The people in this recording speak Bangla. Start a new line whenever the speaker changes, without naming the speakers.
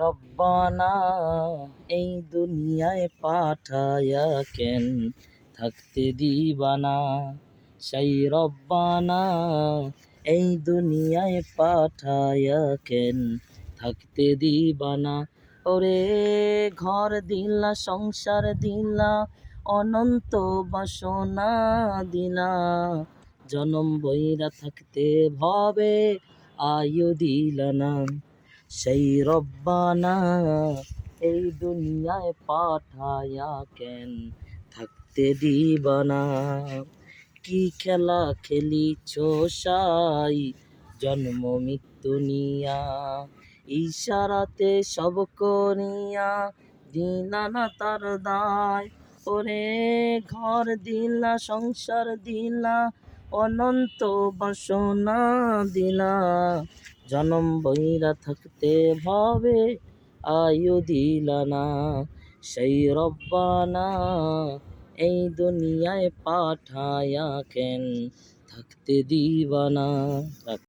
রব্বানা এই দুনিয়ায় পাঠায়া কেন থাকতে দিবানা। সেই রব্বানা এই দুনিয়ায় পাঠায়া কেন থাকতে দিবানা। ওরে ঘর দিলা, সংসার দিলা, অনন্ত বাসনা দিলা, জনম বইরা থাকতে ভবে আয়ু দিলা না। সেই রব্বানা এই দুনিয়ায় পাঠায়া কেন থাকতে দিবানা। কি খেলা খেলিছ সাই জন্ম মৃত্যু নিয়া, ইশারাতে সব করিয়া দিলা না তার দায়। ওরে ঘর দিলা, সংসার দিলা, অনন্ত বাসনা দিলা, জনম বইরা থাকতে ভাবে আয়ু দিলা না। সেই রব্বানা এই দুনিয়ায় পাঠায়া কেন থাকতে দিবানা।